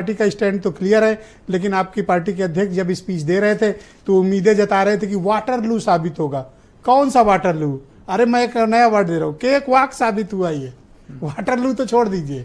Party का stand तो clear है, लेकिन आपकी पार्टी के अध्यक्ष जब स्पीच दे रहे थे तो उम्मीदें जता रहे थे कि वाटरलू साबित होगा। कौन सा वाटरलू? अरे मैं एक नया वर्ड दे रहा हूँ, केक वॉक साबित हुआ ये। वाटरलू तो छोड़ दीजिए,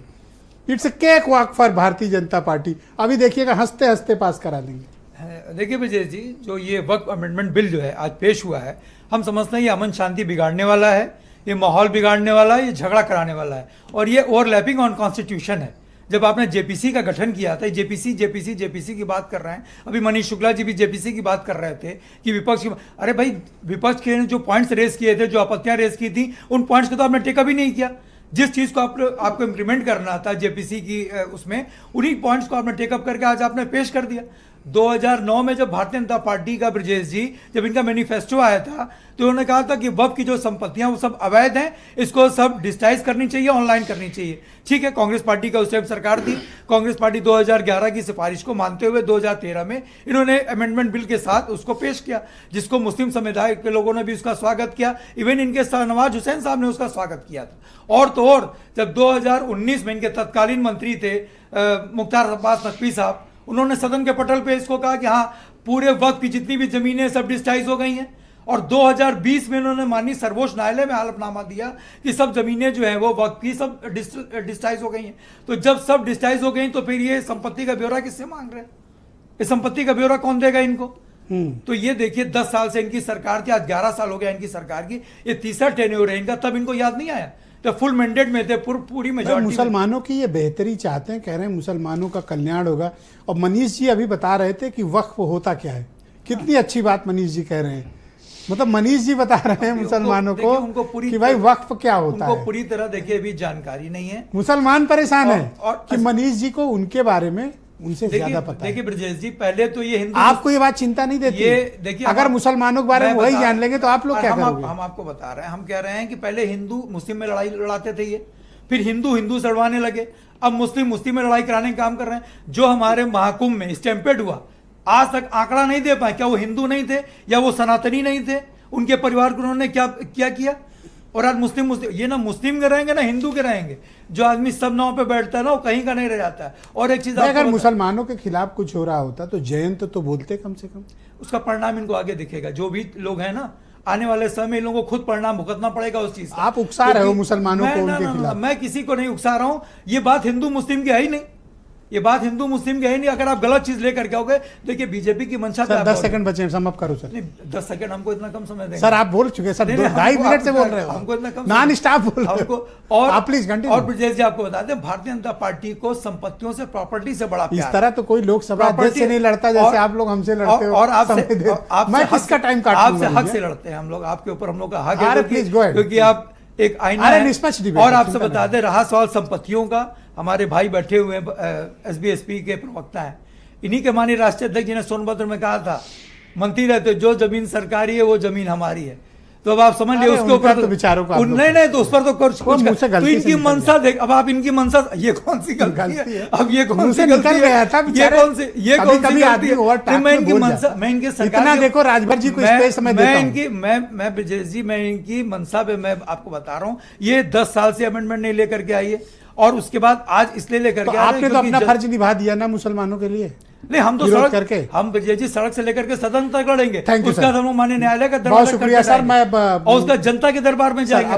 it's cake walk for Bharatiya Janata party. अभी देखिएगा हंसते हंसते पास करा देंगे। देखिए विजय जी, जो ये वक्फ अमेंडमेंट बिल जो है आज पेश हुआ है, हम समझते हैं ये अमन शांति बिगाड़ने वाला है, ये माहौल बिगाड़ने वाला है, ये झगड़ा कराने वाला है और ये ओवरलैपिंग ऑन कॉन्स्टिट्यूशन है। जब आपने जेपीसी का गठन किया था, जेपीसी की बात कर रहे हैं, अभी मनीष शुक्ला जी भी जेपीसी की बात कर रहे थे कि विपक्ष की, अरे भाई विपक्ष के जो पॉइंट्स रेज किए थे, जो आपत्तियां रेज की थी, उन पॉइंट्स को तो आपने टेकअप ही नहीं किया। जिस चीज को आपको इम्प्लीमेंट करना था जेपीसी की उसमें, उन्हीं पॉइंट्स को आपने टेकअप करके आज आपने पेश कर दिया। 2009 में जब भारतीय जनता पार्टी का ब्रजेश जी, जब इनका मैनिफेस्टो आया था तो उन्होंने कहा था कि वक्फ की जो संपत्तियां वो सब अवैध हैं, इसको सब डिजिटाइज करनी चाहिए, ऑनलाइन करनी चाहिए। ठीक है, कांग्रेस पार्टी का उस टाइम सरकार थी, कांग्रेस पार्टी 2011 की सिफारिश को मानते हुए 2013 में इन्होंने अमेंडमेंट बिल के साथ उसको पेश किया, जिसको मुस्लिम समुदाय के लोगों ने भी उसका स्वागत किया। इवन इनके शाहनवाज हुसैन साहब ने उसका स्वागत किया था। और तो और जब 2019 में इनके तत्कालीन मंत्री थे मुख्तार अब्बास नकवी साहब, उन्होंने सदन के पटल पे इसको कहा कि हाँ, पूरे वक्त की जितनी भी जमीनें सब डिजिटाइज हो गई हैं। और 2020 में उन्होंने माननीय सर्वोच्च न्यायालय में हलफनामा दिया कि सब जमीनें जो हैं वो वक्त की सब डिजिटाइज हो गई हैं। तो जब सब डिजिटाइज हो गई तो फिर ये संपत्ति का ब्यौरा किससे मांग रहे हैं? ये संपत्ति का ब्यौरा कौन देगा इनको? तो ये देखिए 10 साल से इनकी सरकार थी, आज 11 साल हो गया इनकी सरकार की, ये तीसरा टेन्योर है इनका, तब इनको याद नहीं आया। तो फुल मैंडेट में थे, पूरी मेजॉरिटी। मुसलमानों की ये बेहतरी चाहते हैं, कह रहे हैं मुसलमानों का कल्याण होगा। और मनीष जी अभी बता रहे थे कि वक्फ होता क्या है। कितनी अच्छी बात मनीष जी कह रहे हैं, मतलब मनीष जी बता रहे हैं मुसलमानों को उनको कि भाई वक्फ क्या होता है। उनको पूरी तरह देखिए अभी जानकारी नहीं है। मुसलमान परेशान है कि मनीष जी को उनके बारे में उनसे ज्यादा पता है। देखिए ब्रजेश जी, पहले तो ये हिंदू, आपको ये बात चिंता नहीं देती? ये देखिए, अगर मुसलमानों के बारे में वही जान लेंगे तो आप लोग क्या करोगे? हम आपको बता रहे हैं, हम कह रहे हैं कि पहले हिंदू मुस्लिम में लड़ाई लड़ाते थे ये, फिर हिंदू से लड़वाने लगे, अब मुस्लिम में लड़ाई कराने का काम कर रहे हैं। जो हमारे महाकुंभ में स्टैंपेड हुआ, आज तक आंकड़ा नहीं दे पाए, क्या वो हिंदू नहीं थे या वो सनातनी नहीं थे? उनके परिवार को उन्होंने क्या किया? और आज मुस्लिम ये ना मुस्लिम के रहेंगे ना हिंदू के रहेंगे। जो आदमी सब नाव पे बैठता है ना, वो कहीं का नहीं रह जाता है। और एक चीज, अगर मुसलमानों के खिलाफ कुछ हो रहा होता तो जयंत तो बोलते कम से कम। उसका परिणाम इनको आगे दिखेगा। जो भी लोग हैं ना, आने वाले समय में इन लोगों को खुद परिणाम भुगतना पड़ेगा उस चीज का। आप उकसा रहे हो मुसलमानों को उनके खिलाफ। मैं किसी को नहीं उकसा रहा हूं, ये बात हिंदू मुस्लिम की है ही नहीं, ये बात हिंदू मुस्लिम की है ही नहीं। अगर आप गलत चीज लेकर के आओगे, देखिए बीजेपी की मंशा। सर 10 सेकंड बचे, समाप्त करो सर। 10 सेकंड हमको इतना कम समय देंगे सर? आप बोल चुके सर, 2.5 मिनट से बोल रहे हो, हमको इतना कम नॉन स्टॉप बोल रहे हो। और आप प्लीज कंटिन्यू। और ब्रजेश जी आपको बता दें, भारतीय जनता पार्टी को संपत्तियों से, प्रॉपर्टी से बड़ा प्यार। इस तरह तो कोई लोकसभा अध्यक्ष से नहीं लड़ता जैसे आप लोग हमसे लड़ते हो। और मैं किसका टाइम काटूंगा? आपसे हक से लड़ते हैं हम लोग, आपके ऊपर हम लोग का हक है, क्योंकि आप एक आईना है। और आपसे बता दें, रहा सवाल संपत्तियों का, हमारे भाई बैठे हुए एसबीएसपी के प्रवक्ता हैं, इन्हीं के माननीय राष्ट्रीय अध्यक्ष जी ने सोनभद्र में कहा था, मंत्री रहते जो जमीन सरकारी है वो जमीन हमारी है। तो अब आप समझ लिये उसके ऊपर तो विचारों का नहीं तो उस पर तो कुछ तो इनकी मंशा देख। अब आप इनकी मंशा, ये कौन सी गलती है? अब ये कौन सी गलती है? ये कौन सी गलती है? मैं इनकी मंशा, मैं इनके सरकार, देखो राजभर जी को स्पेस में देता हूं। मैं ब्रजेश जी, मैं इनकी मंशा पे मैं आपको बता रहा हूँ, ये 10 साल से अमेंडमेंट नहीं लेकर के आई है और उसके बाद आज इसलिए लेकर के आपने तो अपना फर्ज निभा दिया ना मुसलमानों के लिए। नहीं, हम तो सड़क करके, हम ब्रजेश जी सड़क से लेकर के सदन तक लड़ेंगे, उसका हम माननीय न्यायालय का दरबार, बहुत शुक्रिया सर। मैं और उसका जनता के दरबार में जाएंगे।